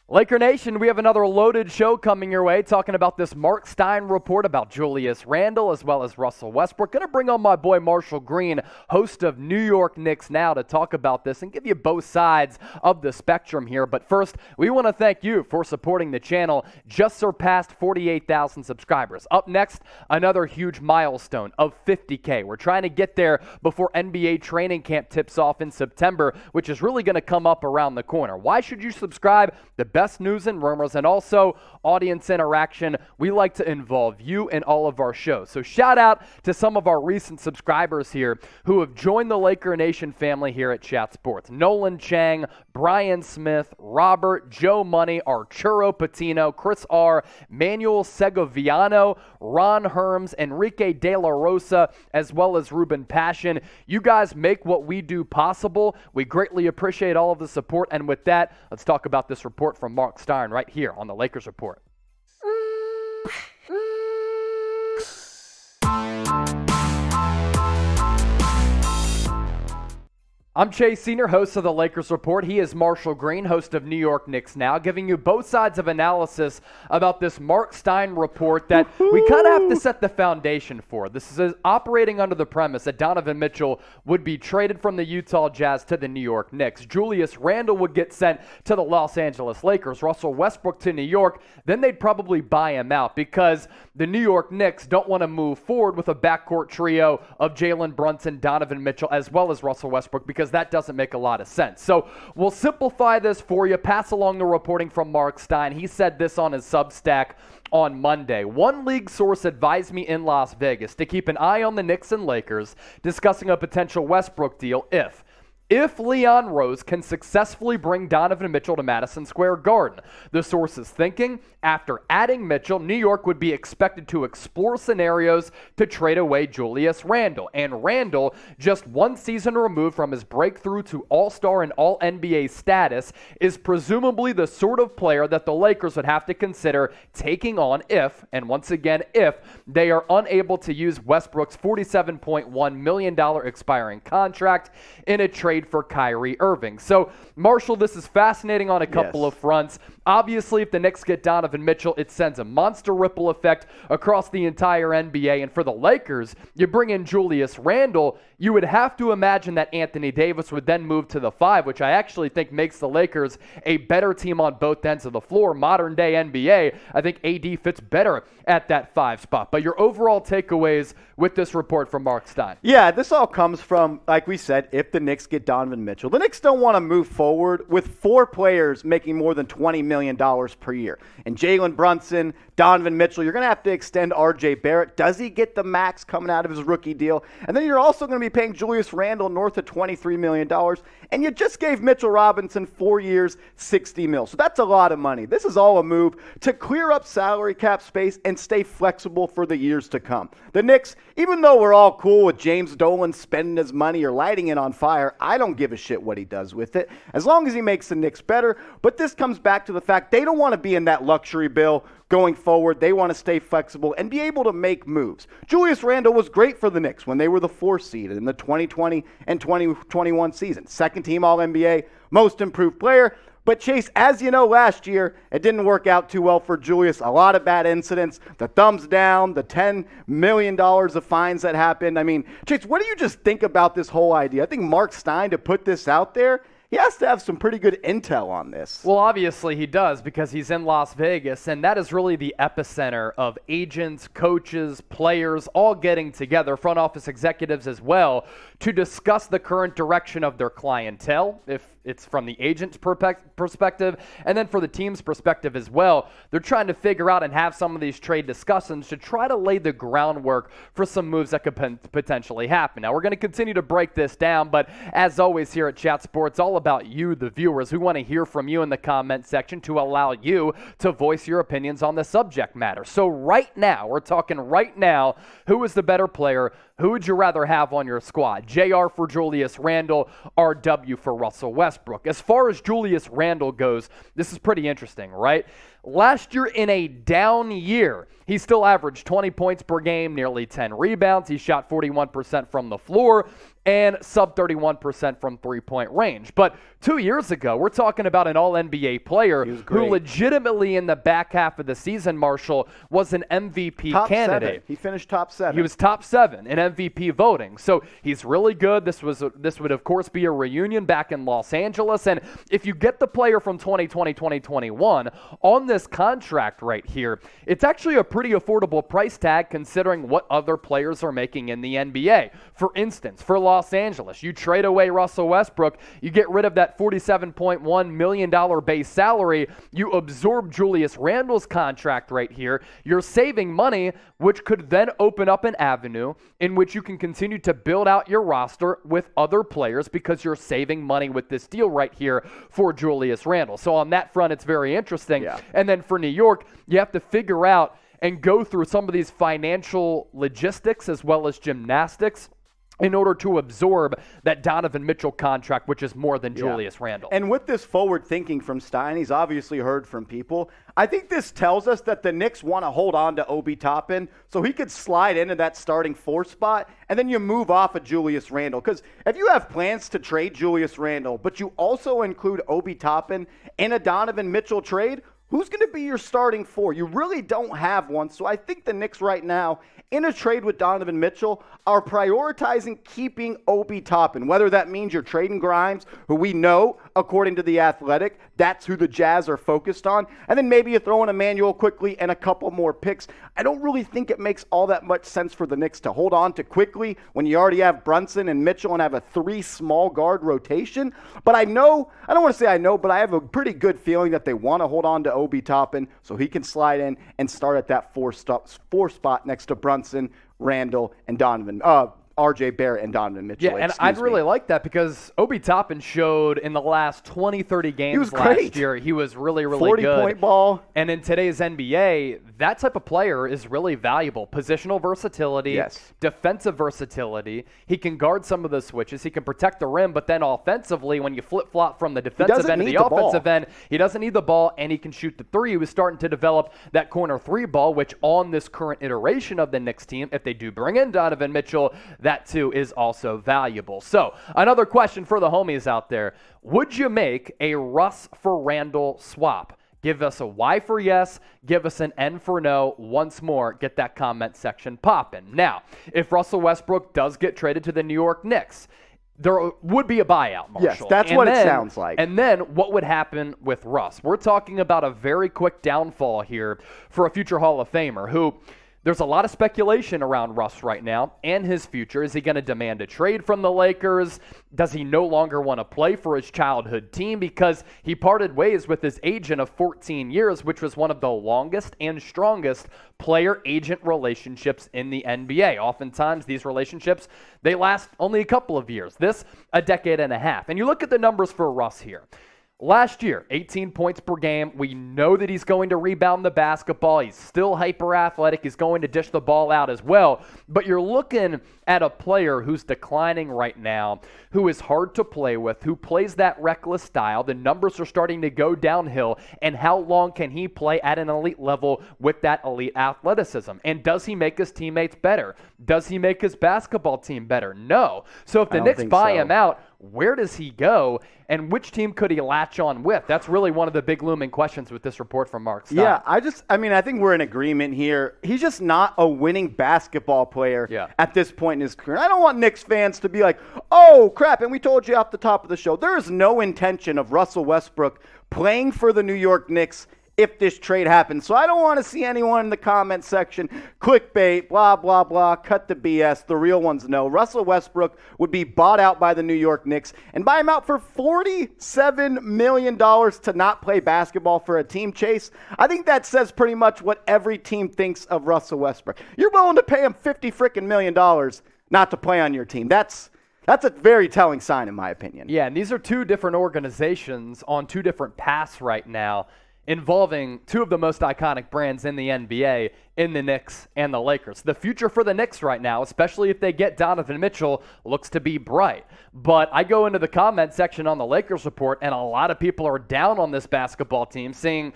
Laker Nation, we have another loaded show coming your way, talking about this Marc Stein report about Julius Randle as well as Russell Westbrook. Going to bring on my boy Marshall Green, host of New York Knicks Now, to talk about this and give you both sides of the spectrum here. But first, we want to thank you for supporting the channel. Just surpassed 48,000 subscribers. Up next, another huge milestone of 50K. We're trying to get there before NBA training camp tips off in September, which is really going to come up around the corner. Why should you subscribe? The best news and rumors, and also audience interaction. We like to involve you in all of our shows. So shout out to some of our recent subscribers here who have joined the Laker Nation family here at Chat Sports. Nolan Chang, Brian Smith, Robert, Joe Money, Arturo Patino, Chris R., Manuel Segoviano, Ron Herms, Enrique De La Rosa, as well as Ruben Passion. You guys make what we do possible. We greatly appreciate all of the support. And with that, let's talk about this report from Marc Stein right here on the Lakers Report. I'm Chase Senior, host of the Lakers Report. He is Marshall Green, host of New York Knicks Now, giving you both sides of analysis about this Marc Stein report that we kind of have to set the foundation for. This is operating under the premise that Donovan Mitchell would be traded from the Utah Jazz to the New York Knicks. Julius Randle would get sent to the Los Angeles Lakers. Russell Westbrook to New York. Then they'd probably buy him out because the New York Knicks don't want to move forward with a backcourt trio of Jalen Brunson, Donovan Mitchell, as well as Russell Westbrook, because that doesn't make a lot of sense. So we'll simplify this for you, pass along the reporting from Marc Stein. He said this on his Substack on Monday. One league source advised me in Las Vegas to keep an eye on the Knicks and Lakers discussing a potential Westbrook deal if Leon Rose can successfully bring Donovan Mitchell to Madison Square Garden. The source is thinking after adding Mitchell, New York would be expected to explore scenarios to trade away Julius Randle. And Randle, just one season removed from his breakthrough to All-Star and All-NBA status, is presumably the sort of player that the Lakers would have to consider taking on if, and once again if, they are unable to use Westbrook's $47.1 million expiring contract in a trade for Kyrie Irving. So, Marshall, this is fascinating on a couple of fronts. Obviously, if the Knicks get Donovan Mitchell, it sends a monster ripple effect across the entire NBA. And for the Lakers, you bring in Julius Randle, you would have to imagine that Anthony Davis would then move to the 5, which I actually think makes the Lakers a better team on both ends of the floor. Modern day NBA, I think AD fits better at that 5 spot. But your overall takeaways with this report from Marc Stein? Yeah, this all comes from, like we said, if the Knicks get Donovan Mitchell. The Knicks don't want to move forward with 4 players making more than $20 million per year. And Jalen Brunson, Donovan Mitchell, you're going to have to extend R.J. Barrett. Does he get the max coming out of his rookie deal? And then you're also going to be paying Julius Randle north of $23 million. And you just gave Mitchell Robinson 4 years, $60 million. So that's a lot of money. This is all a move to clear up salary cap space and stay flexible for the years to come. The Knicks, even though we're all cool with James Dolan spending his money or lighting it on fire, I don't give a shit what he does with it, as long as he makes the Knicks better. But this comes back to the fact they don't want to be in that luxury bill going forward. They want to stay flexible and be able to make moves. Julius Randle was great for the Knicks when they were the 4th seed in the 2020 and 2021 season. Second team All-NBA, most improved player. But Chase, as you know, last year, it didn't work out too well for Julius. A lot of bad incidents, the thumbs down, the $10 million of fines that happened. I mean, Chase, what do you just think about this whole idea? I think Marc Stein, to put this out there, he has to have some pretty good intel on this. Well, obviously he does, because he's in Las Vegas, and that is really the epicenter of agents, coaches, players, all getting together, front office executives as well, to discuss the current direction of their clientele, if it's from the agent's perspective, and then for the team's perspective as well. They're trying to figure out and have some of these trade discussions to try to lay the groundwork for some moves that could potentially happen. Now, we're going to continue to break this down, but as always here at Chat Sports, all about you, the viewers. We want to hear from you in the comment section to allow you to voice your opinions on the subject matter. So right now, we're talking right now, who is the better player? Who would you rather have on your squad? JR for Julius Randle, RW for Russell Westbrook. As far as Julius Randle goes, this is pretty interesting, right? Last year in a down year, he still averaged 20 points per game, nearly 10 rebounds. He shot 41% from the floor. and sub 31% from three-point range. But 2 years ago, we're talking about an all-NBA player who legitimately in the back half of the season, Marshall, was an MVP candidate. 7. He finished top 7. He was top 7 in MVP voting. So he's really good. This would, of course, be a reunion back in Los Angeles. And if you get the player from 2020, 2021 on this contract right here, it's actually a pretty affordable price tag considering what other players are making in the NBA. For instance, for Los Angeles, you trade away Russell Westbrook, you get rid of that $47.1 million base salary, you absorb Julius Randle's contract right here, you're saving money, which could then open up an avenue in which you can continue to build out your roster with other players because you're saving money with this deal right here for Julius Randle. So on that front, it's very interesting. Yeah. And then for New York, you have to figure out and go through some of these financial logistics as well as gymnastics in order to absorb that Donovan Mitchell contract, which is more than Julius Randle. And with this forward thinking from Stein, he's obviously heard from people. I think this tells us that the Knicks want to hold on to Obi Toppin so he could slide into that starting 4 spot, and then you move off of Julius Randle. Because if you have plans to trade Julius Randle, but you also include Obi Toppin in a Donovan Mitchell trade, who's going to be your starting 4? You really don't have one. So I think the Knicks right now, in a trade with Donovan Mitchell, are prioritizing keeping Obi Toppin. Whether that means you're trading Grimes, who we know, according to The Athletic, that's who the Jazz are focused on. And then maybe you throw in Emmanuel quickly and a couple more picks. I don't really think it makes all that much sense for the Knicks to hold on to quickly when you already have Brunson and Mitchell and have a 3 small guard rotation. But I don't want to say I know, but I have a pretty good feeling that they want to hold on to Obi Toppin so he can slide in and start at that 4 spot next to Brunson, Randle, and R.J. Barrett and Donovan Mitchell. Yeah, and I'd really like that because Obi Toppin showed in the last 20, 30 games last year, he was really, really 40 good. 40-point ball. And in today's NBA, that type of player is really valuable. Positional versatility, defensive versatility. He can guard some of the switches. He can protect the rim, but then offensively, when you flip-flop from the defensive end to the offensive end, he doesn't need the ball, and he can shoot the 3. He was starting to develop that corner 3 ball, which on this current iteration of the Knicks team, if they do bring in Donovan Mitchell, that too is also valuable. So another question for the homies out there. Would you make a Russ for Randle swap? Give us a Y for yes. Give us an N for no. Once more, get that comment section popping. Now, if Russell Westbrook does get traded to the New York Knicks, there would be a buyout, Marshall. Yes, that's what it sounds like. And then what would happen with Russ? We're talking about a very quick downfall here for a future Hall of Famer who... There's a lot of speculation around Russ right now and his future. Is he going to demand a trade from the Lakers? Does he no longer want to play for his childhood team? Because he parted ways with his agent of 14 years, which was one of the longest and strongest player-agent relationships in the NBA. Oftentimes, these relationships, they last only a couple of years. This, a decade and a half. And you look at the numbers for Russ here. Last year, 18 points per game. We know that he's going to rebound the basketball. He's still hyper-athletic. He's going to dish the ball out as well. But you're looking at a player who's declining right now, who is hard to play with, who plays that reckless style. The numbers are starting to go downhill. And how long can he play at an elite level with that elite athleticism? And does he make his teammates better? Does he make his basketball team better? No. So if the Knicks buy him out, where does he go, and which team could he latch on with? That's really one of the big looming questions with this report from Marc Stein. Yeah, I think we're in agreement here. He's just not a winning basketball player at this point in his career. I don't want Knicks fans to be like, oh, crap, and we told you off the top of the show. There is no intention of Russell Westbrook playing for the New York Knicks if this trade happens. So I don't want to see anyone in the comment section, clickbait, blah, blah, blah, cut the BS. The real ones know. Russell Westbrook would be bought out by the New York Knicks and buy him out for $47 million to not play basketball for a team chase. I think that says pretty much what every team thinks of Russell Westbrook. You're willing to pay him $50 million not to play on your team. That's a very telling sign, in my opinion. Yeah, and these are two different organizations on two different paths right now, involving two of the most iconic brands in the NBA in the Knicks and the Lakers. The future for the Knicks right now, especially if they get Donovan Mitchell, looks to be bright. But I go into the comment section on the Lakers report, and a lot of people are down on this basketball team, saying,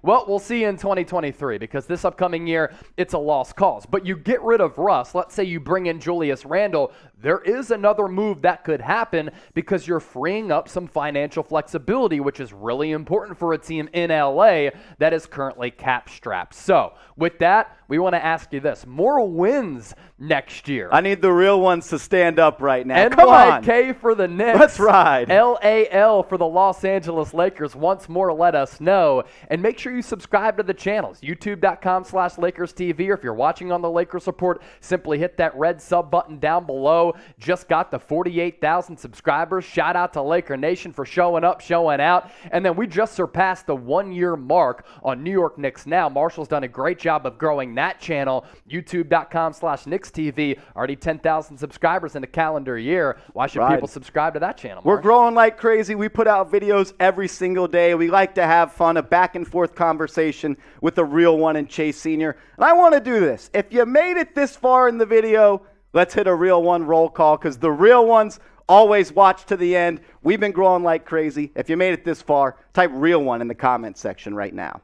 well, we'll see you in 2023 because this upcoming year, it's a lost cause. But you get rid of Russ. Let's say you bring in Julius Randle. There is another move that could happen because you're freeing up some financial flexibility, which is really important for a team in LA that is currently cap strapped. So with that, we want to ask you this. More wins next year. I need the real ones to stand up right now. Come on. NYK for the Knicks. Let's ride. LAL for the Los Angeles Lakers. Once more, let us know. And make sure you subscribe to the channels. YouTube.com/LakersTV. Or if you're watching on the Lakers Report, simply hit that red sub button down below. Just got the 48,000 subscribers. Shout out to Laker Nation for showing up, showing out. And then we just surpassed the 1-year mark on New York Knicks Now. Marshall's done a great job of growing that channel. YouTube.com/KnicksTV. Already 10,000 subscribers in a calendar year. Why should people subscribe to that channel, Mark? We're growing like crazy. We put out videos every single day. We like to have fun, a back and forth conversation with the real one and Chase Sr. And I want to do this. If you made it this far in the video, let's hit a real one roll call because the real ones always watch to the end. We've been growing like crazy. If you made it this far, type real one in the comment section right now.